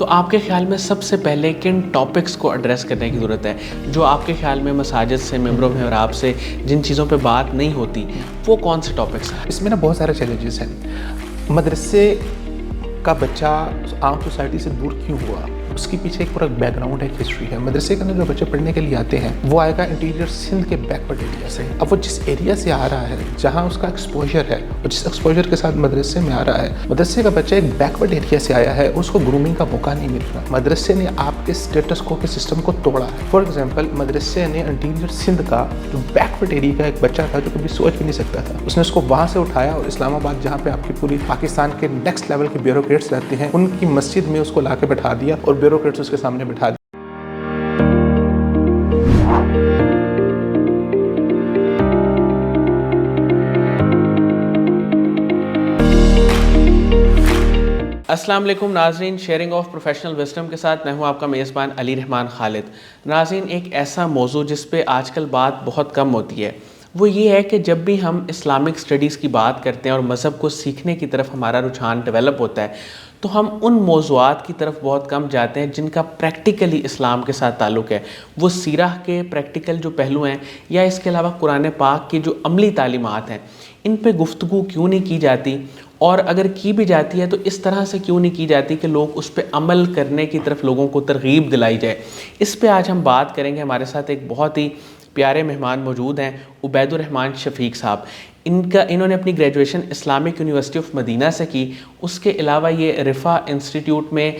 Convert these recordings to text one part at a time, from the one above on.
تو آپ کے خیال میں سب سے پہلے کن ٹاپکس کو ایڈریس کرنے کی ضرورت ہے جو آپ کے خیال میں مساجد سے ممبروں میں اور آپ سے جن چیزوں پہ بات نہیں ہوتی، وہ کون سے ٹاپکس ہیں؟ اس میں بہت سارے چیلنجز ہیں. مدرسے کا بچہ عام سوسائٹی سے دور کیوں ہوا، اس کے پیچھے ایک پورا بیک گراؤنڈ ہے، ایک ہسٹری ہے. مدرسے کے اندر جو بچے پڑھنے کے لیے آتے ہیں وہ آئے گا انٹیریئر سندھ کے بیکورڈ ایریا سے. اب وہ جس ایریا سے آ رہا ہے جہاں اس کا ایکسپوجر ہے اور جس ایکسپوجر کے ساتھ مدرسے میں آ رہا ہے، مدرسے کا بچہ ایک بیکورڈ ایریا سے آیا ہے، اس کو گرومنگ کا موقع نہیں مل رہا. مدرسے نے آپ کے اسٹیٹس کو کے سسٹم کو توڑا ہے. فار ایگزامپل مدرسے نے انٹیریئر سندھ کا جو بیکورڈ ایریا کا ایک بچہ تھا جو کبھی سوچ بھی نہیں سکتا تھا، اس نے اس کو وہاں سے اٹھایا اور اسلام آباد جہاں پہ آپ کی پوری پاکستان کے نیکسٹ لیول کے بیوروکریٹس رہتے ہیں ان کی مسجد میں اس کو لا کے بٹھا دیا اور بیوروکریٹس اس کے سامنے بٹھا دیا. السلام علیکم ناظرین، شیئرنگ آف پروفیشنل وزڈم کے ساتھ میں ہوں آپ کا میزبان علی رحمان خالد. ناظرین، ایک ایسا موضوع جس پہ آج کل بات بہت کم ہوتی ہے وہ یہ ہے کہ جب بھی ہم اسلامک اسٹڈیز کی بات کرتے ہیں اور مذہب کو سیکھنے کی طرف ہمارا رجحان ڈیولپ ہوتا ہے تو ہم ان موضوعات کی طرف بہت کم جاتے ہیں جن کا پریکٹیکلی اسلام کے ساتھ تعلق ہے. وہ سیرہ کے پریکٹیکل جو پہلو ہیں یا اس کے علاوہ قرآن پاک کی جو عملی تعلیمات ہیں ان پہ گفتگو کیوں نہیں کی جاتی، اور اگر کی بھی جاتی ہے تو اس طرح سے کیوں نہیں کی جاتی کہ لوگ اس پہ عمل کرنے کی طرف لوگوں کو ترغیب دلائی جائے. اس پہ آج ہم بات کریں گے. ہمارے ساتھ ایک بہت ہی پیارے مہمان موجود ہیں، عبید الرحمان شفیق صاحب. انہوں نے اپنی گریجویشن اسلامک یونیورسٹی آف مدینہ سے کی. اس کے علاوہ یہ رفا انسٹیٹیوٹ میں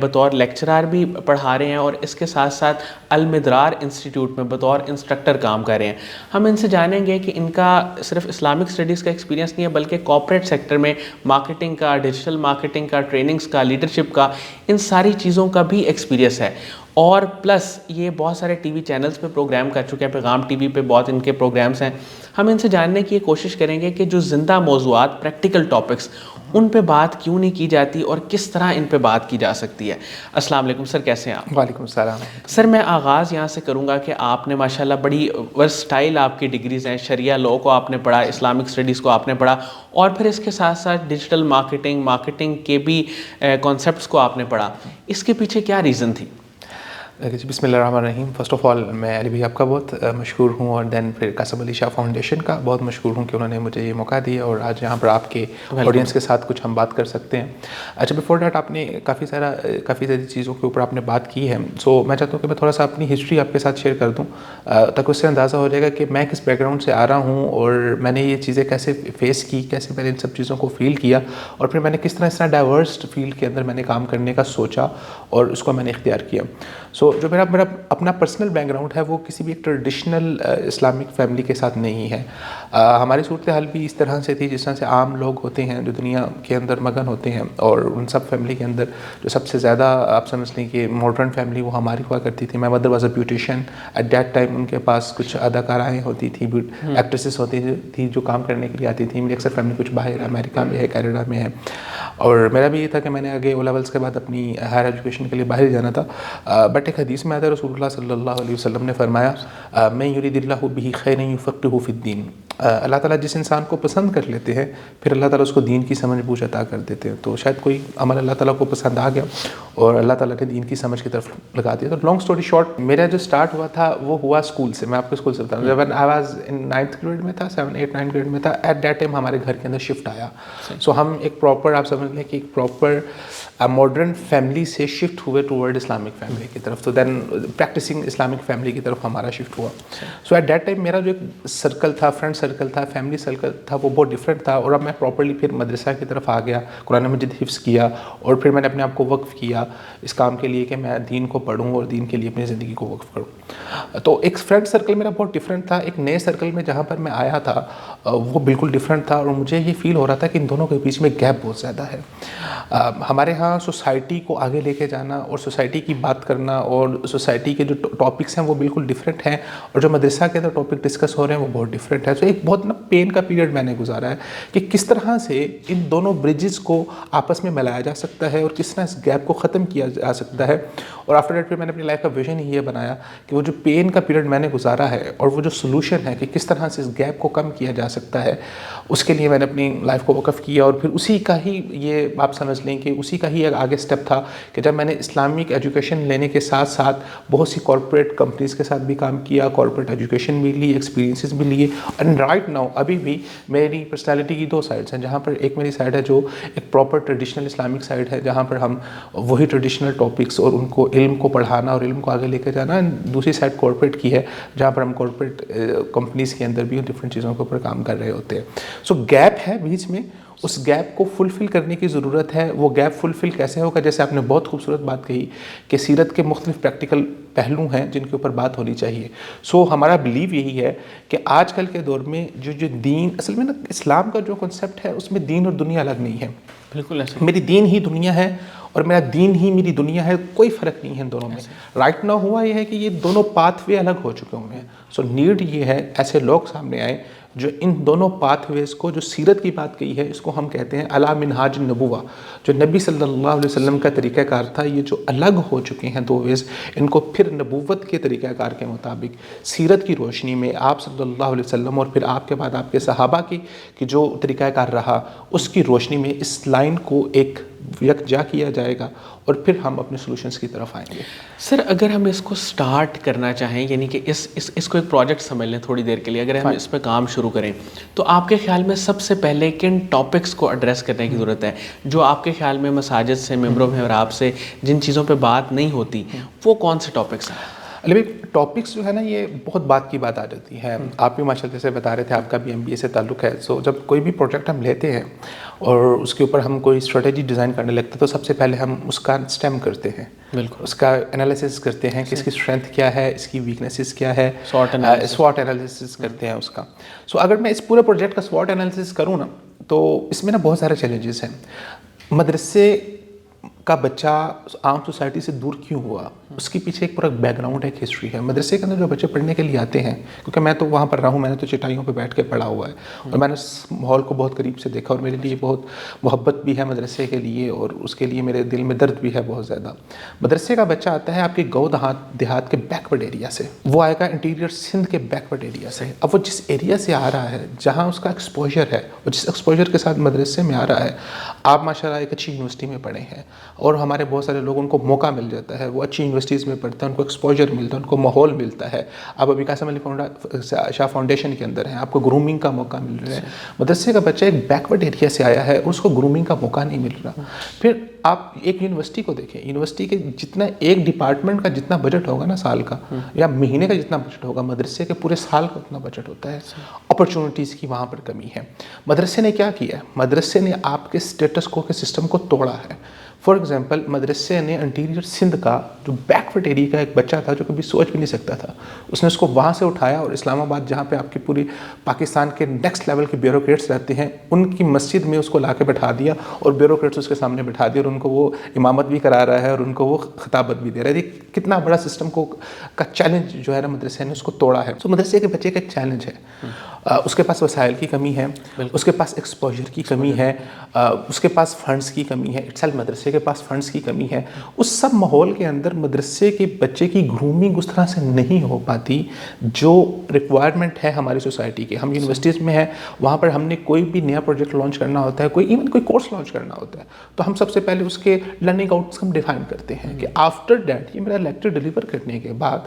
بطور لیکچرار بھی پڑھا رہے ہیں اور اس کے ساتھ ساتھ المدرار انسٹیٹیوٹ میں بطور انسٹرکٹر کام کر رہے ہیں. ہم ان سے جانیں گے کہ ان کا صرف اسلامک اسٹڈیز کا ایکسپیرینس نہیں ہے بلکہ کارپوریٹ سیکٹر میں مارکیٹنگ کا، ڈیجیٹل مارکیٹنگ کا، ٹریننگز کا، لیڈرشپ کا، ان ساری چیزوں کا بھی ایکسپیرینس ہے. اور پلس یہ بہت سارے ٹی وی چینلز پہ پروگرام کر چکے ہیں. پیغام ٹی وی پہ بہت ان کے پروگرامز ہیں. ہم ان سے جاننے کی کوشش کریں گے کہ جو زندہ موضوعات، پریکٹیکل ٹاپکس، ان پہ بات کیوں نہیں کی جاتی اور کس طرح ان پہ بات کی جا سکتی ہے. السلام علیکم سر، کیسے ہیں آپ؟ وعلیکم السلام. سر میں آغاز یہاں سے کروں گا کہ آپ نے ماشاءاللہ بڑی ورسٹائل آپ کی ڈگریز ہیں. شریعہ لاء کو آپ نے پڑھا، اسلامک اسٹڈیز کو آپ نے پڑھا اور پھر اس کے ساتھ ساتھ ڈیجیٹل مارکیٹنگ کے بھی کانسیپٹس کو آپ نے پڑھا. اس کے پیچھے کیا ریزن تھی؟ بسم اللہ الرحمن الرحیم. فرسٹ آف آل میں علی بھائی آپ کا بہت مشکور ہوں اور دین پھر قاسم علی شاہ فاؤنڈیشن کا بہت مشکور ہوں کہ انہوں نے مجھے یہ موقع دیا اور آج یہاں پر آپ کے آڈینس کے ساتھ کچھ ہم بات کر سکتے ہیں. اچھا، بیفور دیٹ آپ نے کافی ساری چیزوں کے اوپر آپ نے بات کی ہے. سو میں چاہتا ہوں کہ میں تھوڑا سا اپنی ہسٹری آپ کے ساتھ شیئر کر دوں تاکہ اس سے اندازہ ہو جائے گا کہ میں کس بیک گراؤنڈ سے آ رہا ہوں اور میں نے یہ چیزیں کیسے فیس کی، کیسے میں نے ان سب چیزوں کو فیل کیا اور پھر میں نے کس طرح ڈائیورسڈ فیلڈ کے اندر میں نے کام کرنے کا سوچا اور اس کو میں نے اختیار کیا. سو جو میرا اپنا پرسنل بیک گراؤنڈ ہے وہ کسی بھی ایک ٹریڈیشنل اسلامک فیملی کے ساتھ نہیں ہے. ہماری صورتحال بھی اس طرح سے تھی جس طرح سے عام لوگ ہوتے ہیں جو دنیا کے اندر مگن ہوتے ہیں، اور ان سب فیملی کے اندر جو سب سے زیادہ آپ سمجھ لیں کہ ماڈرن فیملی وہ ہماری ہوا کرتی تھی. My mother was a beautician at that time. ان کے پاس کچھ اداکارائیں ہوتی تھیں، ایکٹریسز ہوتی تھیں جو کام کرنے کے لیے آتی تھیں. میری اکثر فیملی کچھ باہر امریکہ میں ہے، کینیڈا میں ہے، اور میرا بھی یہ تھا کہ میں نے آگے او لیولس کے بعد اپنی ہائر ایجوکیشن کے لیے باہر جانا تھا. بٹ ایک حدیث میں آتا ہے، رسول اللہ صلی اللہ علیہ وسلم نے فرمایا من یرید اللہ بہ خیرا یفقہہ فی الدین. اللہ تعالیٰ جس انسان کو پسند کر لیتے ہیں پھر اللہ تعالیٰ اس کو دین کی سمجھ بوجھ عطا کر دیتے ہیں. تو شاید کوئی عمل اللہ تعالیٰ کو پسند آ گیا اور اللہ تعالیٰ نے دین کی سمجھ کی طرف لگا دیا. تو لانگ اسٹوری شارٹ، میرا جو اسٹارٹ ہوا تھا وہ ہوا اسکول سے. میں آپ کو اسکول سے بتاؤں، جب I was in 9th grade میں تھا، 7, 8, 9 گریڈ میں تھا، ایٹ دیٹ ٹائم ہمارے گھر کے اندر شفٹ آیا. سو ہم ایک پراپر، آپ سمجھ لیں کہ ایک پراپر ماڈرن فیملی سے شفٹ ہوئے ٹورڈ اسلامک فیملی کی طرف. تو دین پریکٹسنگ اسلامک فیملی کی طرف ہمارا شفٹ ہوا. سو ایٹ دیٹ ٹائم میرا جو ایک سرکل تھا، فرینڈ سرکل تھا، فیملی سرکل تھا، وہ بہت ڈفرینٹ تھا. اور اب میں پراپرلی پھر مدرسہ کی طرف آ گیا، قرآن مجید حفظ کیا اور پھر میں نے اپنے آپ کو وقف کیا اس کام کے لیے کہ میں دین کو پڑھوں اور دین کے لیے اپنی زندگی کو وقف کروں. تو ایک فرینڈ سرکل میرا بہت ڈفرینٹ تھا. ایک نئے سرکل میں جہاں پر میں آیا تھا وہ بالکل ڈفرینٹ تھا اور مجھے یہ فیل ہو رہا تھا کہ ان دونوں کے بیچ میں گیپ بہت زیادہ ہے. ہمارے ہاں سوسائٹی کو آگے لے کے جانا اور سوسائٹی کی بات کرنا اور سوسائٹی کے جو ٹاپکس ہیں وہ بالکل ڈفرینٹ ہیں، اور جو مدرسہ کے اندر ٹاپک ڈسکس ہو رہے ہیں وہ بہت ڈفرینٹ ہے. تو ایک بہت نا پین کا پیریڈ میں نے گزارا ہے کہ کس طرح سے ان دونوں برجز کو آپس میں ملایا جا سکتا ہے اور کس طرح اس گیپ کو ختم کیا جا سکتا ہے. اور آفٹر دیٹ پھر میں نے اپنی لائف کا ویژن ہی یہ بنایا کہ وہ جو پین کا پیریڈ میں نے گزارا ہے اور وہ جو سولوشن ہے کہ کس طرح سے اس گیپ کو کم کیا جا سکتا ہے, اس کے لیے میں نے اپنی لائف کو وقف کیا. اور پھر اسی کا ہی یہ آپ سمجھ لیں کہ اسی کا ہی ایک آگے سٹیپ تھا کہ جب میں نے اسلامک ایجوکیشن لینے کے ساتھ ساتھ بہت سی کارپوریٹ کمپنیز کے ساتھ بھی کام کیا, کارپوریٹ ایجوکیشن بھی لی, ایکسپیرینسز بھی لیے. اینڈ رائٹ ناؤ ابھی بھی میری پرسنالٹی کی دو سائڈس ہیں, جہاں پر ایک میری سائڈ ہے جو ایک پراپر ٹریڈیشنل اسلامک سائڈ ہے, جہاں پر ہم وہی ٹریڈیشنل ٹاپکس اور ان کو علم کو پڑھانا اور علم کو آگے لے کے جانا. دوسری سائڈ کارپوریٹ کی ہے, جہاں پر ہم کارپوریٹ کمپنیز کے اندر بھی ڈفرینٹ چیزوں کے اوپر کام کر رہے ہوتے ہیں. سو گیپ ہے بیچ میں, اس گیپ کو فلفل کرنے کی ضرورت ہے. وہ گیپ فلفل کیسے ہوگا؟ جیسے آپ نے بہت خوبصورت بات کہی کہ سیرت کے مختلف پریکٹیکل پہلو ہیں جن کے اوپر بات ہونی چاہیے. سو ہمارا بلیو یہی ہے کہ آج کل کے دور میں جو دین اصل میں نا اسلام کا جو کنسیپٹ ہے اس میں دین اور دنیا الگ نہیں ہے. بالکل ایسا, میری دین ہی دنیا ہے اور میرا دین ہی میری دنیا ہے, کوئی فرق نہیں ہے ان دونوں میں. رائٹ ناؤ ہوا یہ ہے کہ یہ دونوں پاتھ وے الگ ہو چکے ہوئے ہیں. سو نیڈ یہ ہے ایسے لوگ سامنے آئیں جو ان دونوں پاتھ ویز کو, جو سیرت کی بات کہی ہے اس کو ہم کہتے ہیں علی منہاج النبوہ, جو نبی صلی اللہ علیہ وسلم کا طریقہ کار تھا, یہ جو الگ ہو چکے ہیں دو ویز, ان کو پھر نبوت کے طریقہ کار کے مطابق سیرت کی روشنی میں آپ صلی اللہ علیہ وسلم اور پھر آپ کے بعد آپ کے صحابہ کی جو طریقہ کار رہا اس کی روشنی میں اس لائن کو ایک یکجا کیا جائے گا اور پھر ہم اپنے سولوشنز کی طرف آئیں گے. سر اگر ہم اس کو سٹارٹ کرنا چاہیں, یعنی کہ اس کو ایک پروجیکٹ سمجھ لیں تھوڑی دیر کے لیے, اگر ہم اس پہ کام شروع کریں تو آپ کے خیال میں سب سے پہلے کن ٹاپکس کو ایڈریس کرنے کی ضرورت ہے جو آپ کے خیال میں مساجد سے, ممبروں محراب سے جن چیزوں پہ بات نہیں ہوتی, وہ کون سے ٹاپکس ہیں؟ علی بھائی ٹاپکس جو ہے نا یہ بہت بات کی بات آ جاتی ہے. آپ بھی ماشاء اللہ سے بتا رہے تھے آپ کا بھی MBA سے تعلق ہے. سو جب کوئی بھی پروجیکٹ ہم لیتے ہیں اور اس کے اوپر ہم کوئی اسٹریٹجی ڈیزائن کرنے لگتے ہیں تو سب سے پہلے ہم اس کا اسٹیم کرتے ہیں, بالکل اس کا انالیسس کرتے ہیں کہ اس کی اسٹرینتھ کیا ہے, اس کی ویکنیسز کیا ہے, SWOT انالیسس کرتے ہیں اس کا. سو اگر میں اس پورے پروجیکٹ کا SWOT انالیسس کروں نا تو اس میں نا بہت سارے چیلنجز ہیں. مدرسے کا بچہ عام سوسائٹی سے دور کیوں ہوا, اس کے پیچھے ایک پورا بیک گراؤنڈ ہے, ایک ہسٹری ہے. مدرسے کے اندر جو بچے پڑھنے کے لیے آتے ہیں, کیونکہ میں تو وہاں پر رہا ہوں, میں نے تو چٹائیوں پہ بیٹھ کے پڑھا ہوا ہے اور میں نے اس ماحول کو بہت قریب سے دیکھا اور میرے لیے بہت محبت بھی ہے مدرسے کے لیے اور اس کے لیے میرے دل میں درد بھی ہے بہت زیادہ. مدرسے کا بچہ آتا ہے آپ کے گاؤں دیہات کے بیکورڈ ایریا سے, وہ آئے گا انٹیریئر سندھ کے بیکورڈ ایریا سے. اب وہ جس ایریا سے آ رہا ہے, جہاں اس کا ایکسپوجر ہے اور جس ایکسپوجر کے ساتھ مدرسے میں آ رہا ہے, آپ ماشاء اللہ ایک اچھی یونیورسٹی میں پڑھے ہیں اور ہمارے بہت سارے لوگوں کو موقع مل جاتا ہے, وہ اچھی یونیورسٹیز میں پڑھتے ہیں, ان کو ایکسپوجر ملتا ہے, ان کو ماحول ملتا ہے. آپ ابھی قاسم علی شاہ فاؤنڈیشن کے اندر ہیں, آپ کو گرومنگ کا موقع مل رہا ہے. مدرسے کا بچہ ایک بیکورڈ ایریا سے آیا ہے اور اس کو گرومنگ کا موقع نہیں مل رہا. پھر آپ ایک یونیورسٹی کو دیکھیں, یونیورسٹی کے جتنا ایک ڈپارٹمنٹ کا جتنا بجٹ ہوگا نا سال کا یا مہینے کا جتنا بجٹ ہوگا, مدرسے کے پورے سال کا اتنا بجٹ ہوتا ہے. اپرچونٹیز کی وہاں پر کمی ہے. مدرسے نے کیا کیا ہے, مدرسے نے آپ کے اسٹیٹس کو کے سسٹم کو توڑا ہے. فار ایگزامپل مدرسے نے انٹیریئر سندھ کا جو بیکورڈ ایریا کا ایک بچہ تھا جو کبھی سوچ بھی نہیں سکتا تھا, اس نے اس کو وہاں سے اٹھایا اور اسلام آباد جہاں پہ آپ کی پوری پاکستان کے نیکسٹ لیول کے بیوروکریٹس رہتے ہیں, ان کی مسجد میں اس کو لا کے بٹھا دیا اور بیوروکریٹس اس کے سامنے بٹھا دیا اور ان کو وہ امامت بھی کرا رہا ہے اور ان کو وہ خطابت بھی دے رہا ہے. کتنا بڑا سسٹم کا چیلنج جو ہے نا مدرسے نے اس کو توڑا ہے. تو مدرسے کے بچے کا ایک چیلنج ہے, اس کے پاس وسائل کی کمی ہے, اس کے پاس ایکسپوجر کی کمی ہے, اس کے پاس فنڈز کی کمی ہے, اٹسیلف مدرسے کے پاس فنڈز کی کمی ہے. اس سب ماحول کے اندر مدرسے کے بچے کی گرومنگ اس طرح سے نہیں ہو پاتی جو ریکوائرمنٹ ہے ہماری سوسائٹی کے. ہم یونیورسٹیز میں ہیں, وہاں پر ہم نے کوئی بھی نیا پروجیکٹ لانچ کرنا ہوتا ہے, ایون کوئی کورس لانچ کرنا ہوتا ہے, تو ہم سب سے پہلے اس کے لرننگ آؤٹ کم ڈیفائن کرتے ہیں کہ آفٹر دیٹ, یہ میرا لیکچر ڈلیور کرنے کے بعد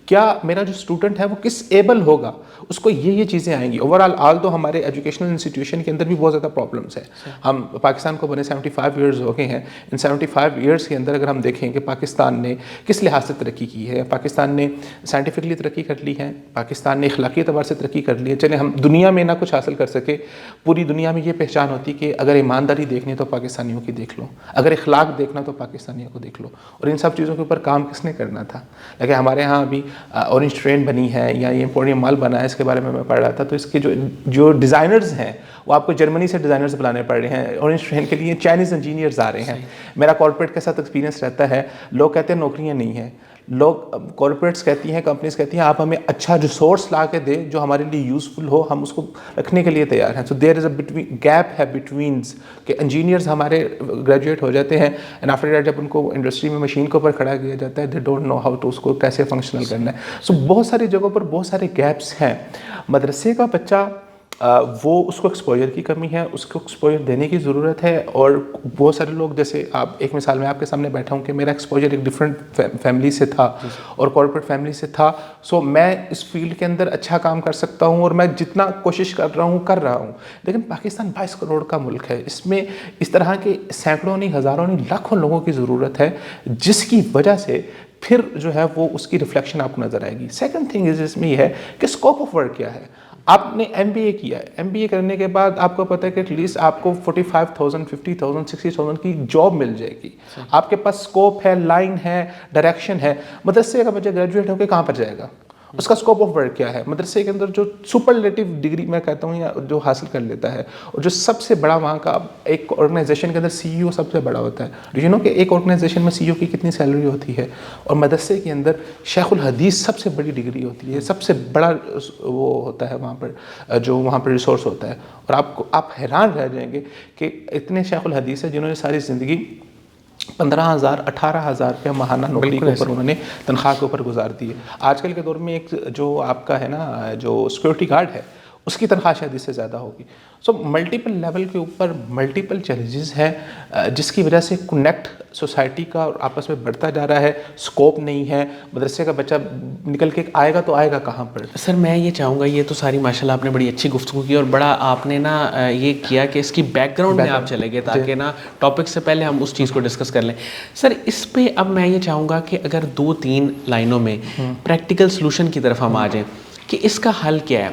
کیا میرا جو اسٹوڈنٹ ہے وہ کس ایبل ہوگا, اس کو یہ چیزیں آئیں گی. اوور آل تو ہمارے ایجوکیشنل انسٹیٹیوشن کے اندر بھی بہت زیادہ پرابلمس ہیں. ہم پاکستان کو بنے 75 ایئرز ہو گئے ہیں. ان 75 ایئرس کے اندر اگر ہم دیکھیں کہ پاکستان نے کس لحاظ سے ترقی کی ہے, پاکستان نے سائنٹیفکلی ترقی کر لی ہے, پاکستان نے اخلاقی اعتبار سے ترقی کر لی ہے. چلے ہم دنیا میں نہ کچھ حاصل کر سکے, پوری دنیا میں یہ پہچان ہوتی کہ اگر ایمانداری دیکھنی تو پاکستانیوں کی دیکھ لو, اگر اخلاق دیکھنا تو پاکستانیوں کو دیکھ لو. اور ان سب چیزوں کے اوپر کام کس نے کرنا تھا, لیکن ہمارے ہاں ابھی اورنج ٹرین بنی ہے یا یہ امپوریم مال بنا ہے, اس کے بارے میں پڑھ رہا تھا. تو اس کے جو ڈیزائنرز ہیں وہ آپ کو جرمنی سے ڈیزائنرز بلانے پڑ رہے ہیں. اورنج ٹرین کے لیے چائنیز انجینئرز آ رہے ہیں. میرا کارپوریٹ کے ساتھ ایکسپیرینس رہتا ہے, لوگ کہتے ہیں نوکریاں نہیں ہیں, لوگ کارپوریٹس کہتی ہیں, کمپنیز کہتی ہیں آپ ہمیں اچھا ریسورس لا کے دے جو ہمارے لیے یوزفل ہو, ہم اس کو رکھنے کے لیے تیار ہیں. سو دیر از اے گیپ ہے بٹوینز کہ انجینئرز ہمارے گریجویٹ ہو جاتے ہیں اینڈ آفٹر دیٹ جب ان کو انڈسٹری میں مشین کے اوپر کھڑا کیا جاتا ہے they don't know how to اس کو کیسے فنکشنل کرنا ہے. سو بہت ساری جگہوں پر بہت سارے گیپس ہیں. مدرسے کا بچہ وہ اس کو ایکسپوجر کی کمی ہے, اس کو ایکسپوجر دینے کی ضرورت ہے. اور بہت سارے لوگ, جیسے آپ ایک مثال میں آپ کے سامنے بیٹھا ہوں کہ میرا ایکسپوجر ایک ڈفرینٹ فیملی سے تھا اور کارپوریٹ فیملی سے تھا. سو میں اس فیلڈ کے اندر اچھا کام کر سکتا ہوں اور میں جتنا کوشش کر رہا ہوں. لیکن پاکستان 22 کروڑ کا ملک ہے, اس میں اس طرح کے سینکڑوں نہیں, ہزاروں نہیں, لاکھوں لوگوں کی ضرورت ہے, جس کی وجہ سے پھر جو ہے وہ اس کی ریفلیکشن آپ کو نظر آئے گی. سیکنڈ تھنگ اس میں یہ ہے کہ اسکوپ آف ورک کیا ہے. آپ نے ایم بی اے کیا ہے, ایم بی اے کرنے کے بعد آپ کو پتہ ہے کہ ایٹ لیسٹ آپ کو 45,000 50,000 60,000 کی جاب مل جائے گی. آپ کے پاس اسکوپ ہے, لائن ہے, ڈائریکشن ہے. مدرسے کا بچہ گریجویٹ ہو کے کہاں پر جائے گا؟ اس کا اسکوپ آف ورک کیا ہے؟ مدرسے کے اندر جو سپرلیٹو ڈگری میں کہتا ہوں یا جو حاصل کر لیتا ہے, اور جو سب سے بڑا وہاں کا ایک آرگنائزیشن کے اندر سی ای او سب سے بڑا ہوتا ہے. یو نو کہ ایک آرگنائزیشن میں سی ای او کی کتنی سیلری ہوتی ہے, اور مدرسے کے اندر شیخ الحدیث سب سے بڑی ڈگری ہوتی ہے, سب سے بڑا وہ ہوتا ہے وہاں پر جو وہاں پر ریسورس ہوتا ہے. اور آپ حیران رہ جائیں گے کہ اتنے شیخ الحدیث ہیں جنہوں نے ساری زندگی 15,000 18,000 روپیہ ماہانہ نوکری کے اوپر انہوں نے تنخواہ کے اوپر گزار دی ہے. آج کل کے دور میں ایک جو آپ کا ہے نا جو سیکورٹی گارڈ ہے اس کی تنخواہ شاید اس سے زیادہ ہوگی. سو ملٹیپل لیول کے اوپر ملٹیپل چیلنجز ہیں جس کی وجہ سے کنیکٹ سوسائٹی کا اور آپس میں بڑھتا جا رہا ہے. اسکوپ نہیں ہے, مدرسے کا بچہ نکل کے آئے گا تو آئے گا کہاں پر؟ سر میں یہ چاہوں گا, یہ تو ساری ماشاءاللہ آپ نے بڑی اچھی گفتگو کی اور بڑا آپ نے نا یہ کیا کہ اس کی بیک گراؤنڈ میں آپ چلے گئے تاکہ نا ٹاپک سے پہلے ہم اس چیز کو ڈسکس کر لیں. سر اس پہ اب میں یہ چاہوں گا کہ اگر 2-3 لائنوں میں پریکٹیکل سلوشن کی طرف ہم آ جائیں کہ اس کا حل کیا ہے.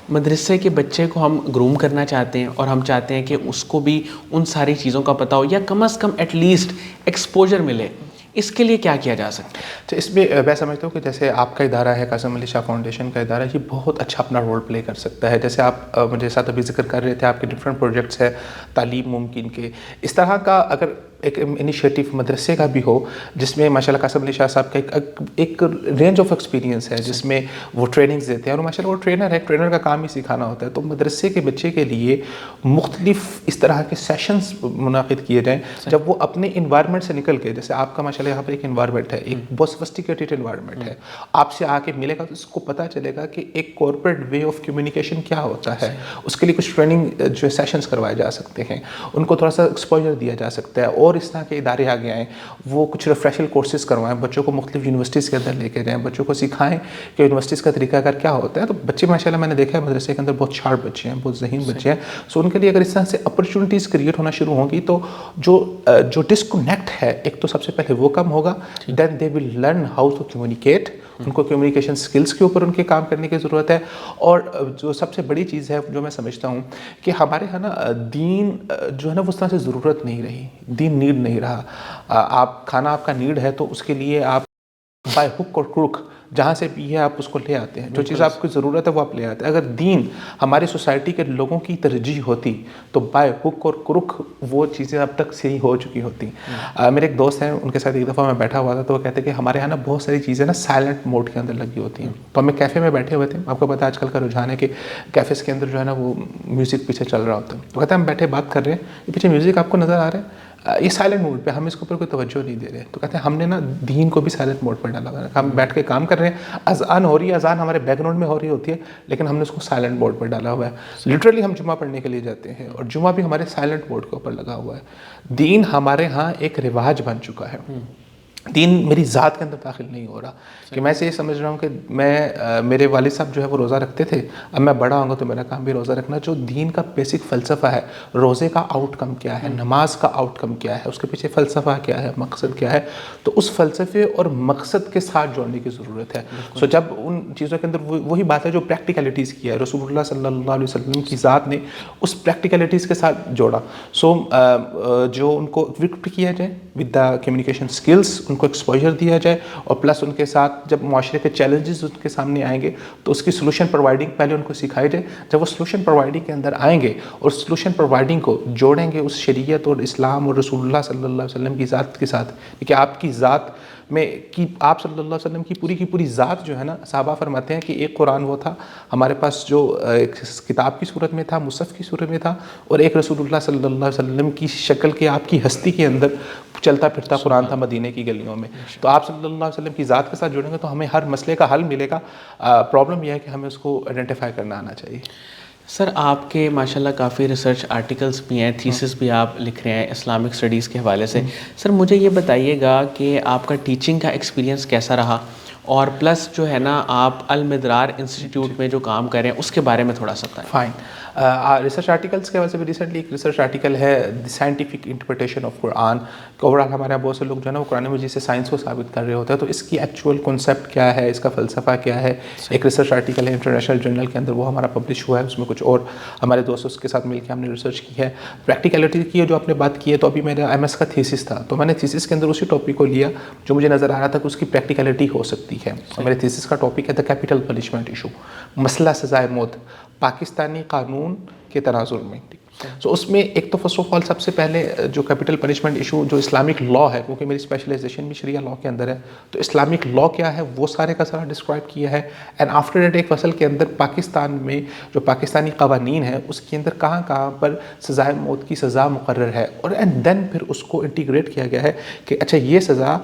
مدرسے کے بچے کو ہم گروم کرنا چاہتے ہیں اور ہم چاہتے ہیں کہ اس کو بھی ان ساری چیزوں کا پتہ ہو یا کم از کم ایٹ لیسٹ ایکسپوجر ملے. اس کے لیے کیا کیا جا سکتا ہے؟ تو اس میں میں سمجھتا ہوں کہ جیسے آپ کا ادارہ ہے قاسم علی شاہ فاؤنڈیشن کا ادارہ, یہ بہت اچھا اپنا رول پلے کر سکتا ہے. جیسے آپ مجھے ساتھ ابھی ذکر کر رہے تھے آپ کے ڈفرینٹ پروجیکٹس ہیں, تعلیم ممکن کے, اس طرح کا اگر ایک انیشیٹو مدرسے کا بھی ہو جس میں ماشاء اللہ قاسم علی شاہ صاحب کا ایک رینج آف ایکسپیرینس ہے جس میں وہ ٹریننگز دیتے ہیں, اور ماشاء اللہ وہ ٹرینر ہے, ٹرینر کا کام ہی سکھانا ہوتا ہے. تو مدرسے کے بچے کے لیے مختلف اس طرح کے سیشنز منعقد کیے جائیں جب وہ اپنے انوائرمنٹ سے نکل کے, جیسے آپ کا ماشاء اللہ یہاں پر ایک انوائرمنٹ ہے, ایک بہت سفسٹیکیٹڈ انوائرمنٹ ہے, آپ سے آ کے ملے گا تو اس کو پتہ چلے گا کہ ایک کارپوریٹ وے آف کمیونیکیشن کیا ہوتا ہے. اس کے لیے کچھ ٹریننگ جو سیشنز کروائے جا سکتے ہیں, ان کو تھوڑا سا ایکسپوجر دیا جا سکتا ہے. اور اس طرح کے ادارے آگے آئیں, وہ کچھ ریفریشل کورسز کروائیں, بچوں کو مختلف یونیورسٹیز کے اندر لے کے جائیں, بچوں کو سکھائیں کہ یونیورسٹیز کا طریقہ کار کیا ہوتا ہے. تو بچے ماشاء اللہ میں نے دیکھا ہے مدرسے کے اندر بہت شارپ بچے ہیں, بہت ذہین بچے ہیں. سو ان کے لیے اگر اس طرح سے اپرچونیٹیز کریٹ ہونا شروع ہوں گی تو جو ڈسکنیکٹ ہے ایک تو سب سے پہلے وہ کم ہوگا. Then they will learn how to communicate, ان کو کمیونیکیشن اسکلس کے اوپر ان کے کام کرنے کی ضرورت ہے. اور جو سب سے بڑی چیز ہے جو میں سمجھتا ہوں کہ ہمارے یہاں نا دین جو ہے نا اس طرح سے ضرورت نہیں رہی, دین نیڈ نہیں رہا. آپ کھانا آپ کا نیڈ ہے تو اس کے لیے آپ بائی ہک اور کروک جہاں سے بھی ہے آپ اس کو لے آتے ہیں, جو چیز آپ کی ضرورت ہے وہ آپ لے آتے ہیں. اگر دین ہماری سوسائٹی کے لوگوں کی ترجیح ہوتی تو بائی ہک اور کرک وہ چیزیں اب تک صحیح ہو چکی ہوتی. میرے ایک دوست ہیں, ان کے ساتھ ایک دفعہ میں بیٹھا ہوا تھا تو وہ کہتے ہیں کہ ہمارے یہاں نا بہت ساری چیزیں نا سائلنٹ موڈ کے اندر لگی ہوتی ہیں. تو ہم ایک کیفے میں بیٹھے ہوئے تھے, آپ کو پتہ ہے آج کل کا رجحان ہے کہ کیفیز کے اندر جو ہے نا وہ میوزک پیچھے چل رہا ہوتا ہے. تو کہتے ہیں ہم بیٹھے بات کر رہے ہیں, یہ پیچھے میوزک آپ کو نظر آ رہا ہے, یہ سائلنٹ موڈ پہ, ہم اس کے اوپر کوئی توجہ نہیں دے رہے. تو کہتے ہیں ہم نے نا دین کو بھی سائلنٹ موڈ پر ڈالا ہوا ہے, ہم بیٹھ کے کام کر رہے ہیں, اذان ہو رہی ہے, اذان ہمارے بیک گراؤنڈ میں ہو رہی ہوتی ہے, لیکن ہم نے اس کو سائلنٹ موڈ پر ڈالا ہوا ہے. لٹرلی ہم جمعہ پڑھنے کے لیے جاتے ہیں اور جمعہ بھی ہمارے سائلنٹ موڈ کے اوپر لگا ہوا ہے. دین ہمارے ہاں ایک رواج بن چکا ہے, دین میری ذات کے اندر داخل نہیں ہو رہا. کہ میں سے یہ سمجھ رہا ہوں کہ میرے والد صاحب جو ہے وہ روزہ رکھتے تھے, اب میں بڑا ہوں گا تو میرا کام بھی روزہ رکھنا. جو دین کا بیسک فلسفہ ہے, روزے کا آؤٹ کم کیا ہے, نماز کا آؤٹ کم کیا ہے, اس کے پیچھے فلسفہ کیا ہے, مقصد کیا ہے, تو اس فلسفے اور مقصد کے ساتھ جوڑنے کی ضرورت ہے. سو جب ان چیزوں کے اندر وہی بات ہے جو پریکٹیکلٹیز کی ہے, رسول اللہ صلی اللہ علیہ وسلم کی ذات نے اس پریکٹیکلٹیز کے ساتھ جوڑا. سو جو ان کو اکوپ کیا جائے ود دا کمیونیکیشن اسکلس, ان ان کو ایکسپوجر دیا جائے اور پلس ان کے ساتھ جب معاشرے کے چیلنجز ان کے سامنے آئیں گے تو اس کی سلوشن پرووائڈنگ پہلے ان کو سکھائی جائے. جب وہ سلوشن پرووائڈنگ کے اندر آئیں گے اور سلوشن پرووائڈنگ کو جوڑیں گے اس شریعت اور اسلام اور رسول اللہ صلی اللہ علیہ وسلم کی ذات کے ساتھ, کہ آپ کی ذات میں آپ صلی اللہ علیہ وسلم کی پوری ذات جو ہے نا, صحابہ فرماتے ہیں کہ ایک قرآن وہ تھا ہمارے پاس جو کتاب کی صورت میں تھا, مصحف کی صورت میں تھا, اور ایک رسول اللہ صلی اللہ علیہ وسلم کی شکل کے آپ کی ہستی کے اندر چلتا پھرتا قرآن تھا مدینے کی گلیوں میں. تو آپ صلی اللہ علیہ وسلم کی ذات کے ساتھ جڑیں گے تو ہمیں ہر مسئلے کا حل ملے گا. پرابلم یہ ہے کہ ہمیں اس کو آئیڈینٹیفائی کرنا آنا چاہیے. سر آپ کے ماشاءاللہ کافی ریسرچ آرٹیکلس بھی ہیں, تھیسس بھی آپ لکھ رہے ہیں اسلامک اسٹڈیز کے حوالے سے. سر مجھے یہ بتائیے گا کہ آپ کا ٹیچنگ کا ایکسپیرینس کیسا رہا, اور پلس جو ہے نا آپ المدرار انسٹیٹیوٹ میں جو کام کر رہے ہیں اس کے بارے میں تھوڑا سا بتائیں. فائن. ریسرچ آرٹیکلس کے حوالے سے بھی ریسنٹلی ایک ریسرچ آرٹیکل ہے the scientific interpretation of Quran. Over all ہمارے یہاں بہت سے لوگ جو ہے نا وہ قرآن مجید سے سائنس کو ثابت کر رہے ہوتے ہیں, تو اس کی ایکچوئل کنسیپٹ کیا ہے, اس کا فلسفہ کیا ہے. ایک ریسرچ آرٹیکل ہے انٹرنیشنل جرنل کے اندر, وہ ہمارا پبلش ہوا ہے. اس میں کچھ اور ہمارے دوستوں کے ساتھ مل کے ہم نے ریسرچ کی ہے. پریکٹیکلٹی کی جو آپ نے بات کی ہے, تو ابھی میرا ایم ایس کا تھیسس تھا, تو میں نے تھیسس کے اندر اسی ٹاپک کو لیا جو مجھے نظر آ رہا تھا کہ اس کی پریکٹیکلٹی ہو سکتی ہے. میرے تھیسس کا ٹاپک ہے دا کیپٹل پنشمنٹ ایشو, مسئلہ سزائے موت پاکستانی قانون کے تناظر میں. سو اس میں ایک تو فرسٹ آف آل سب سے پہلے جو کیپٹل پنشمنٹ ایشو جو اسلامک لا ہے, کیونکہ میری اسپیشلائزیشن بھی شریعہ لا کے اندر ہے, تو اسلامک لا کیا ہے وہ سارے کا سارا ڈسکرائب کیا ہے. اینڈ آفٹر دیٹ ایک فصل کے اندر پاکستان میں جو پاکستانی قوانین ہیں اس کے اندر کہاں کہاں پر سزائے موت کی سزا مقرر ہے, اور اینڈ دین پھر اس کو انٹیگریٹ کیا گیا ہے کہ اچھا یہ سزا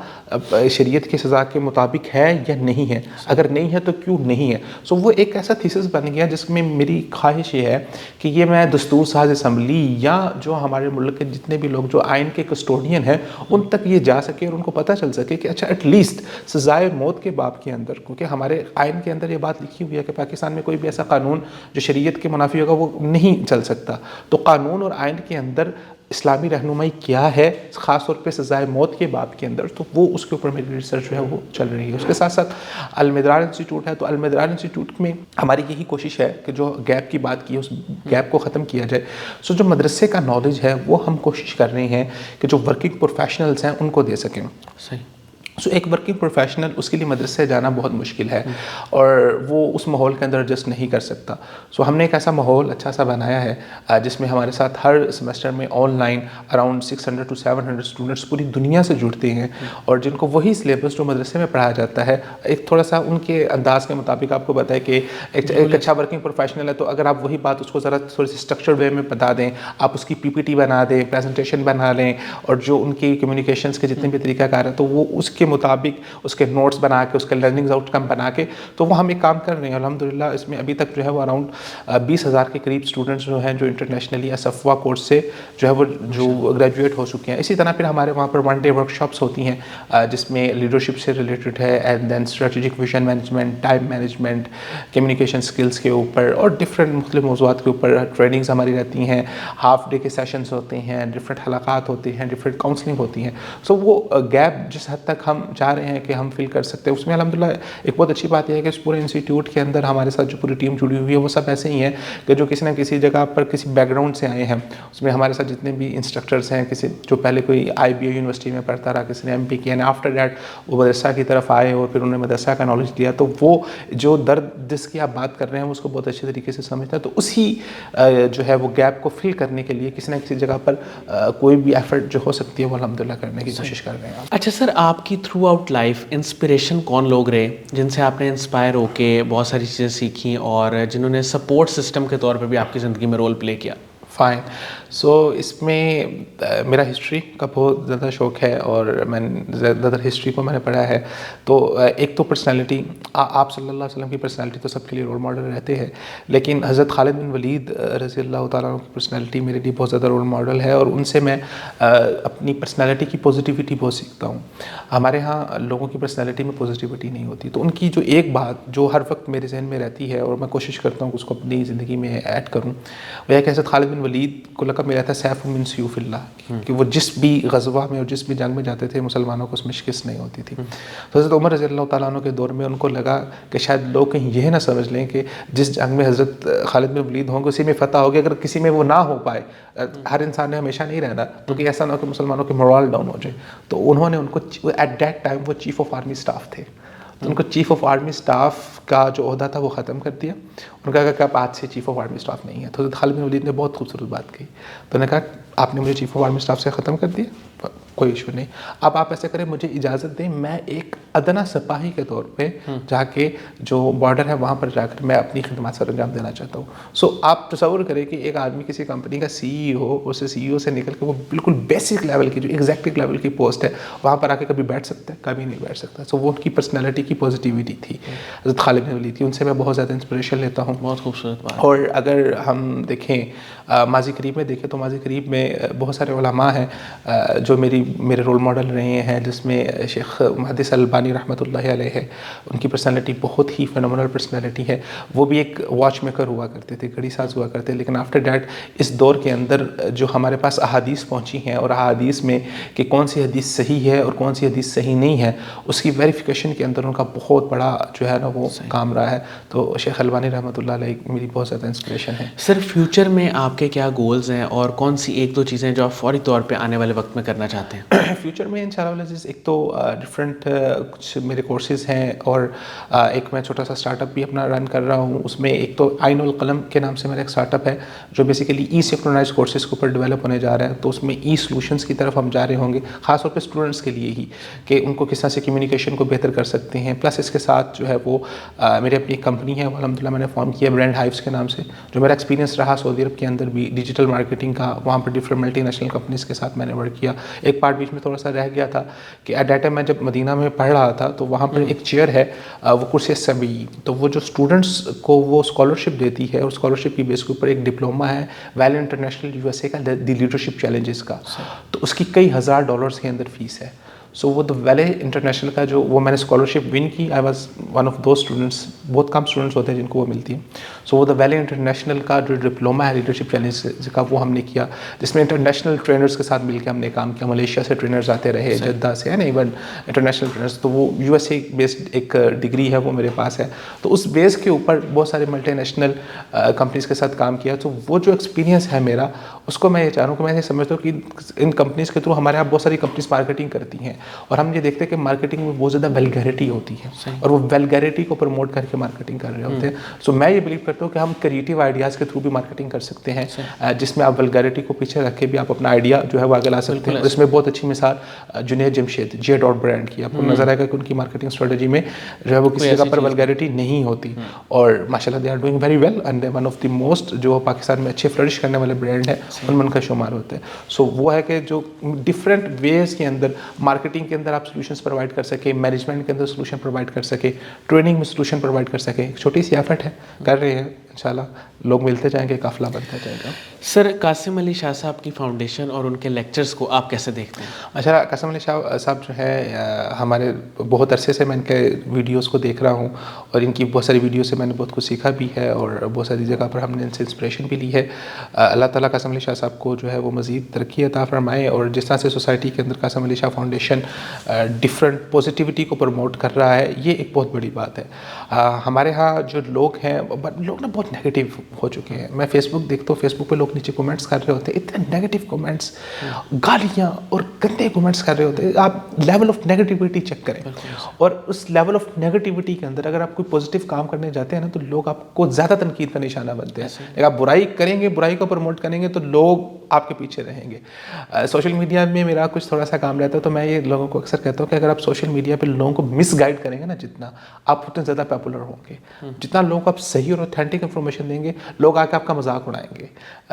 شریعت کی سزا کے مطابق ہے یا نہیں ہے, اگر نہیں ہے تو کیوں نہیں ہے. سو وہ ایک ایسا تھیسس بن گیا جس میں میری خواہش یہ ہے کہ یہ میں دستور ساز اسمبلی یا جو ہمارے ملک کے جتنے بھی لوگ جو آئین کے کسٹوڈین ہیں ان تک یہ جا سکے اور ان کو پتہ چل سکے کہ اچھا ایٹ لیسٹ سزائے موت کے باب کے اندر, کیونکہ ہمارے آئین کے اندر یہ بات لکھی ہوئی ہے کہ پاکستان میں کوئی بھی ایسا قانون جو شریعت کے منافی ہوگا وہ نہیں چل سکتا. تو قانون اور آئین کے اندر اسلامی رہنمائی کیا ہے, خاص طور پہ سزائے موت کے باب کے اندر, تو وہ اس کے اوپر میری ریسرچ جو ہے وہ چل رہی ہے. اس کے ساتھ ساتھ المدرار انسٹیٹیوٹ ہے, تو المدرار انسٹیٹیوٹ میں ہماری یہی کوشش ہے کہ جو گیپ کی بات کی ہے اس گیپ کو ختم کیا جائے. سو جو مدرسے کا نالج ہے وہ ہم کوشش کر رہے ہیں کہ جو ورکنگ پروفیشنلز ہیں ان کو دے سکیں. صحیح. سو ایک ورکنگ پروفیشنل اس کے لیے مدرسے جانا بہت مشکل ہے اور وہ اس ماحول کے اندر ایڈجسٹ نہیں کر سکتا. سو ہم نے ایک ایسا ماحول اچھا سا بنایا ہے جس میں ہمارے ساتھ ہر سیمسٹر میں on line around 600 to 700 students پوری دنیا سے جڑتے ہیں, اور جن کو وہی سلیبس جو مدرسے میں پڑھایا جاتا ہے ایک تھوڑا سا ان کے انداز کے مطابق آپ کو بتائے کہ ایک اچھا ورکنگ پروفیشنل ہے تو اگر آپ وہی بات اس کو ذرا تھوڑی سی اسٹرکچرڈ وے میں بتا دیں, آپ اس کی پی پی ٹی بنا دیں, پریزنٹیشن بنا لیں, اور جو ان کی کمیونیکیشنس کے جتنے بھی طریقہ کار ہیں تو وہ اس کے مطابق اس کے نوٹس بنا کے اس کے لرننگز آؤٹ کم بنا کے, تو وہ ہم ایک کام کر رہے ہیں الحمدللہ. اس میں ابھی تک جو ہے وہ اراؤنڈ 20,000 کے قریب اسٹوڈنٹس جو ہیں جو انٹرنیشنلی اسفوا کورس سے جو ہے وہ جو گریجویٹ ہو چکے ہیں. اسی طرح پھر ہمارے وہاں پر 1 day ورکشاپس ہوتی ہیں جس میں لیڈرشپ سے ریلیٹڈ ہے, and then strategic vision management, time management, communication skills کے اوپر اور ڈفرینٹ مختلف موضوعات کے اوپر ٹریننگز ہماری رہتی ہیں. ہاف ڈے کے سیشنز ہوتے ہیں, ڈفرینٹ حلقات ہوتے ہیں, ڈفرینٹ کاؤنسلنگ ہوتی ہیں. سو وہ گیپ جس حد تک ہم چاہ رہے ہیں کہ ہم فل کر سکتے ہیں اس میں الحمدللہ ایک بہت اچھی بات یہ ہے کہ اس پورے انسٹیٹیوٹ کے اندر ہمارے ساتھ جو پوری ٹیم جڑی ہوئی ہے وہ سب ایسے ہی ہیں کہ جو کسی نہ کسی جگہ پر کسی بیک گراؤنڈ سے آئے ہیں. اس میں ہمارے ساتھ جتنے بھی انسٹرکٹرس ہیں, کسی جو پہلے کوئی IBA یونیورسٹی میں پڑھتا رہا, کسی نے MP کیا, نے آفٹر دیٹ وہ مدرسہ کی طرف آئے اور پھر انہوں نے مدرسہ کا نالج لیا, تو وہ جو درد جس کی آپ بات کر رہے ہیں اس کو بہت اچھے طریقے سے سمجھتا ہے. تو اسی جو ہے وہ گیپ کو فل کرنے کے لیے کسی نہ کسی جگہ پر کوئی بھی ایفرٹ جو ہو سکتی ہے وہ الحمدللہ کرنے کی کوشش کر رہے ہیں. اچھا سر, آپ کی تھرو آؤٹ لائف انسپریشن کون لوگ رہے جن سے آپ نے انسپائر ہو کے بہت ساری چیزیں سیکھیں اور جنہوں نے سپورٹ سسٹم کے طور پہ بھی آپ کی زندگی میں رول پلے کیا؟ فائن. سو اس میں میرا ہسٹری کا بہت زیادہ شوق ہے اور میں زیادہ تر ہسٹری کو میں نے پڑھا ہے. تو ایک تو پرسنالٹی, آپ صلی اللہ علیہ وسلم کی پرسنالٹی تو سب کے لیے رول ماڈل رہتے ہیں, لیکن حضرت خالد بن ولید رضی اللہ تعالیٰ عنہ کی پرسنالٹی میرے لیے بہت زیادہ رول ماڈل ہے, اور ان سے میں اپنی پرسنالٹی کی پازیٹیوٹی بہت سیکھتا ہوں. ہمارے ہاں لوگوں کی پرسنالٹی میں پازیٹیوٹی نہیں ہوتی, تو ان کی جو ایک بات جو ہر وقت میرے ذہن میں رہتی ہے اور میں کوشش کرتا ہوں کہ اس کو اپنی زندگی میں ایڈ کروں, وہ یہ کہ حضرت خالد بن ولید کو لقب ملا تھا سیف من سیوف اللہ، کہ وہ جس بھی غزوہ میں اور جس بھی جنگ میں جاتے تھے مسلمانوں کو اس میں شکست نہیں ہوتی تھی. تو حضرت عمر رضی اللہ تعالیٰ عنہ کے دور میں ان کو لگا کہ شاید لوگ کہیں یہ نہ سمجھ لیں کہ جس جنگ میں حضرت خالد بن ولید ہوں گے اسی میں فتح ہوگی، اگر کسی میں وہ نہ ہو پائے، ہر انسان نے ہمیشہ نہیں رہنا، تو کہ ایسا نہ ہو کہ مسلمانوں کے مورال ڈاؤن ہو جائے. تو انہوں نے ان کو ایٹ دیٹ ٹائم وہ چیف آف آرمی اسٹاف تھے، تو ان کو چیف آف آرمی اسٹاف کا جو عہدہ تھا وہ ختم کر دیا. ان کا کہا کہ آپ آج سے چیف آف آرمی اسٹاف نہیں ہے. تو حضرت خالد بن ولید نے بہت خوبصورت بات کہی، تو انہوں نے کہا آپ نے مجھے چیف آف آرمی اسٹاف سے ختم کر دیا، کوئی ایشو نہیں، اب آپ ایسے کریں مجھے اجازت دیں میں ایک ادنا سپاہی کے طور پہ جا کے جو بارڈر ہے وہاں پر جا کر میں اپنی خدمات سر انجام دینا چاہتا ہوں. سو آپ تصور کریں کہ ایک آدمی کسی کمپنی کا سی ای او، اسے سی ای او سے نکل کے وہ بالکل بیسک لیول کی جو ایگزیکٹو لیول کی پوسٹ ہے وہاں پر آ کے کبھی بیٹھ سکتا ہے؟ کبھی نہیں بیٹھ سکتا. سو وہ ان کی پرسنالٹی کی پوزیٹیوٹی تھی حضرت خالد بن ولید کی، ان سے میں بہت زیادہ انسپریشن لیتا ہوں. بہت خوبصورت بات. اور اگر ہم دیکھیں ماضی قریب میں دیکھیں تو ماضی قریب میں بہت سارے علماء ہیں جو میرے رول ماڈل رہے ہیں، جس میں شیخ محدث البانی رحمۃ اللہ علیہ ہے. ان کی پرسنالٹی بہت ہی فینومنل پرسنالٹی ہے. وہ بھی ایک واچ میکر ہوا کرتے تھے، گھڑی ساز ہوا کرتے، لیکن آفٹر دیٹ اس دور کے اندر جو ہمارے پاس احادیث پہنچی ہیں اور احادیث میں کہ کون سی حدیث صحیح ہے اور کون سی حدیث صحیح نہیں ہے اس کی ویریفیکیشن کے اندر ان کا بہت بڑا جو ہے نا وہ کام رہا ہے. تو شیخ البانی رحمۃ اللہ علیہ میری بہت زیادہ انسپریشن ہے. سر فیوچر میں آپ کے کیا گولز ہیں اور کون سی ایک دو چیزیں جو آپ فوری طور پہ آنے والے وقت میں کرنا چاہتے ہیں؟ فیوچر میں انشاءاللہ عزیز ایک تو ڈفرینٹ کچھ میرے کورسز ہیں، اور ایک میں چھوٹا سا اسٹارٹ اپ بھی اپنا رن کر رہا ہوں. اس میں ایک تو عین القلم کے نام سے میرا ایک اسٹارٹ اپ ہے جو بیسیکلی ای سنکرونائز کورسز کے اوپر ڈیولپ ہونے جا رہا ہے. تو اس میں ای سولوشنس کی طرف ہم جا رہے ہوں گے، خاص طور پہ اسٹوڈنٹس کے لیے ہی، کہ ان کو کس طرح سے کمیونیکیشن کو بہتر کر سکتے ہیں. پلس اس کے ساتھ جو ہے وہ میری اپنی کمپنی ہے، وہ الحمدللہ میں نے فارم کیا برانڈ ہائیوز کے نام سے، جو میرا ایکسپیرینس رہا سعودی عرب کے اندر بھی ڈیجیٹل مارکیٹنگ کا. وہاں پر ڈفرینٹ ملٹی نیشنل کمپنیز کے ساتھ میں نے ورک کیا. ایک پارٹ بیچ میں تھوڑا سا رہ گیا تھا کہ ایٹ دیٹ ٹائم میں جب مدینہ میں پڑھ رہا تھا تو وہاں پر ایک چیئر ہے وہ کرسی SME، تو وہ جو اسٹوڈنٹس کو وہ اسکالرشپ دیتی ہے، اور اسکالرشپ کی بیس کے اوپر ایک ڈپلوما ہے ویلی انٹرنیشنل USA کا دی لیڈرشپ چیلنجز کا، تو اس کی کئی $1000 کے اندر فیس ہے. سو وہ دا ویلی انٹرنیشنل کا جو وہ میں نے اسکالرشپ ون کی، I was one of those students. بہت کم اسٹوڈنٹس ہوتے ہیں جن کو وہ ملتی ہے. سو وہ دا ویلی انٹرنیشنل کا جو ڈپلوما ہے لیڈرشپ چیلنج کا وہ ہم نے کیا، جس میں انٹرنیشنل ٹرینرز کے ساتھ مل کے ہم نے کام کیا. ملیشیا سے ٹرینرز آتے رہے، جدہ سے، ہے نا، ایون انٹرنیشنل ٹرینرز. تو وہ USA بیسڈ ایک ڈگری ہے وہ میرے پاس ہے. تو اس بیس کے اوپر بہت سارے ملٹی نیشنل کمپنیز کے ساتھ کام کیا. تو وہ جو ایکسپیرینس ہے میرا، اس کو میں یہ چاہ رہا ہوں کہ میں یہ سمجھتا ہوں کہ ان کمپنیز کے تھرو ہمارے یہاں بہت ساری کمپنیز مارکیٹنگ کرتی ہیں، اور ہم یہ دیکھتے ہیں کہ مارکیٹنگ میں بہت زیادہ ویلگیرٹی ہوتی ہے، اور وہ ویلگیرٹی کو پروموٹ کر کے مارکیٹنگ کر رہے ہوتے ہیں. سو میں یہ بلیو کرتا ہوں کہ ہم کریٹیو آئیڈیاز کے تھرو بھی مارکیٹنگ کر سکتے ہیں، جس میں آپ ویلگیرٹی کو پیچھے رکھ کے بھی آپ اپنا آئیڈیا جو ہے وہ آگے لا سکتے ہیں. اس میں بہت اچھی مثال جنید جمشید J. برانڈ کی، آپ کو نظر آئے گا کہ ان کی مارکیٹنگ اسٹریٹجی میں جو ہے وہ کسی جگہ پر ویلگیرٹی نہیں ہوتی، اور ماشاءاللہ they are doing very well, and one of the most جو پاکستان میں اچھے فلرش کرنے والے برانڈ ہیں ان میں ان کا شمار ہوتا ہے. سو وہ ہے کہ جو ڈفرینٹ ویز کے اندر مارکیٹنگ کے اندر آپ سولوشنس پرووائڈ کر سکے، مینجمنٹ کے اندر سولوشن پرووائڈ کر سکے، ٹریننگ میں سولوشن پرووائڈ کر سکے. ایک چھوٹی سی ایفرٹ ہے، کر رہے ہیں، انشاءاللہ لوگ ملتے جائیں گے، قافلہ بنتا جائے گا. سر قاسم علی شاہ صاحب کی فاؤنڈیشن اور ان کے لیکچرز کو آپ کیسے دیکھتے ہیں؟ اچھا، قاسم علی شاہ صاحب جو ہے ہمارے بہت عرصے سے میں ان کے ویڈیوز کو دیکھ رہا ہوں، اور ان کی بہت ساری ویڈیو سے میں نے بہت کچھ سیکھا بھی ہے، اور بہت ساری جگہ پر ہم نے ان سے انسپریشن بھی لی ہے. اللہ تعالیٰ قاسم علی شاہ صاحب کو جو ہے وہ مزید ترقی عطا فرمائے، اور جس طرح سے سوسائٹی کے اندر Qasim Ali Shah foundation different positivity کو پروموٹ کر رہا ہے، یہ ایک بہت بڑی بات ہے. ہمارے ہاں جو لوگ ہیں لوگ نا بہت نیگیٹیو ہو چکے ہیں. میں فیس بک دیکھتا ہوں، فیس بک پہ لوگ نیچے کومنٹس کر رہے ہوتے ہیں، اتنے نیگیٹیو کومنٹس، گالیاں اور گندے کومنٹس کر رہے ہوتے ہیں. آپ لیول آف نیگیٹیوٹی چیک کریں، اور اس لیول آف نیگیٹیوٹی کے اندر اگر آپ کوئی پازیٹیو کام کرنے جاتے ہیں نا تو لوگ آپ کو زیادہ تنقید کا نشانہ بنتے ہیں. اگر آپ برائی کریں گے، برائی کو پروموٹ کریں گے تو لوگ آپ کے پیچھے رہیں گے. سوشل میڈیا میں میرا کچھ تھوڑا سا کام رہتا ہے، تو میں یہ لوگوں کو اکثر کہتا ہوں کہ اگر آپ سوشل میڈیا پہ لوگوں کو مس گائڈ کریں گے نا، جتنا آپ اتنے زیادہ پاپولر ہوں گے. جتنا لوگوں کو آپ صحیح اور اوتھینٹک انفارمیشن دیں گے، لوگ آ کے آپ کا مذاق اڑائیں گے،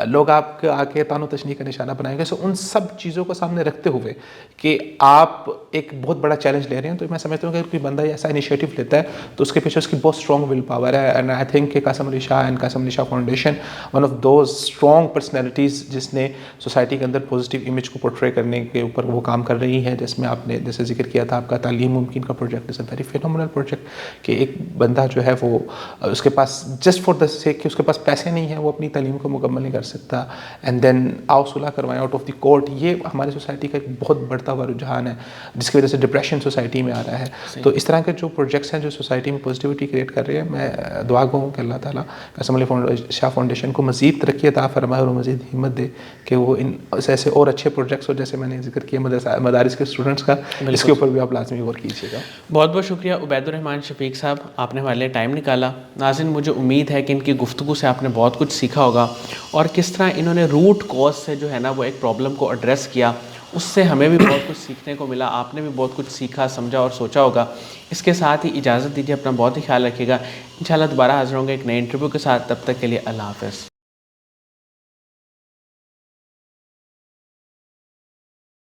لوگ آپ کے آ کے تان و تشنیع کا نشانہ بنائیں گے. سو ان سب چیزوں کو سامنے رکھتے ہوئے کہ آپ ایک بہت بڑا چیلنج لے رہے ہیں، تو میں سمجھتا ہوں کہ اگر کوئی بندہ ایسا انیشیٹو لیتا ہے تو اس کے پیچھے اس کی بہت اسٹرانگ ول پاور ہے. اینڈ آئی تھنک کہ Qasim Ali Shah and Qasim Ali Shah foundation one of those strong personalities جس نے سوسائٹی کے اندر پازیٹیو امیج کو پورٹرے کرنے کے اوپر وہ کام کر رہی ہے. جس میں آپ نے جیسے ذکر کیا تھا، آپ کا تعلیم ممکن کا project is a very phenomenal project, کہ ایک بندہ جو ہے وہ اس کے پاس جسٹ فار دا سے کہ اس کے پاس پیسے نہیں ہیں وہ اپنی تعلیم کو مکمل نہیں کر سکتا، اینڈ دین آؤ صلح کروائیں آؤٹ آف دی کورٹ. یہ ہماری سوسائٹی کا ایک بہت بڑھتا ہوا رجحان ہے جس کی وجہ سے ڈپریشن سوسائٹی میں آ رہا ہے. تو اس طرح کے جو پروجیکٹس ہیں جو سوسائٹی میں پازیٹیوٹی کریٹ کر رہے ہیں، میں دعا گو ہوں کہ اللہ تعالیٰ قاسم علی شاہ فاؤنڈیشن کو مزید ترقی عطا فرمائے اور مزید ہمت دے کہ وہ ان ایسے اور اچھے پروجیکٹس ہو جیسے میں نے ذکر کیا مدارس کے اسٹوڈنٹس کا، اس کے اوپر بھی آپ لازمی غور کیجیے گا. بہت بہت شکریہ عبید الرحمن شفیق صاحب، آپ نے ہمارے لیے ٹائم نکالا. ناظرین، مجھے امید ہے کہ ان کی گفتگو سے آپ نے بہت کچھ سیکھا ہوگا اور کس طرح انہوں نے روٹ کاز سے جو ہے نا وہ ایک پرابلم کو ایڈریس کیا، اس سے ہمیں بھی بہت کچھ سیکھنے کو ملا. آپ نے بھی بہت کچھ سیکھا، سمجھا اور سوچا ہوگا. اس کے ساتھ ہی اجازت دیجیے، اپنا بہت ہی خیال رکھیے گا. انشاءاللہ دوبارہ حاضر ہوں گے ایک نئے انٹرویو کے ساتھ. تب تک کے لیے اللہ حافظ.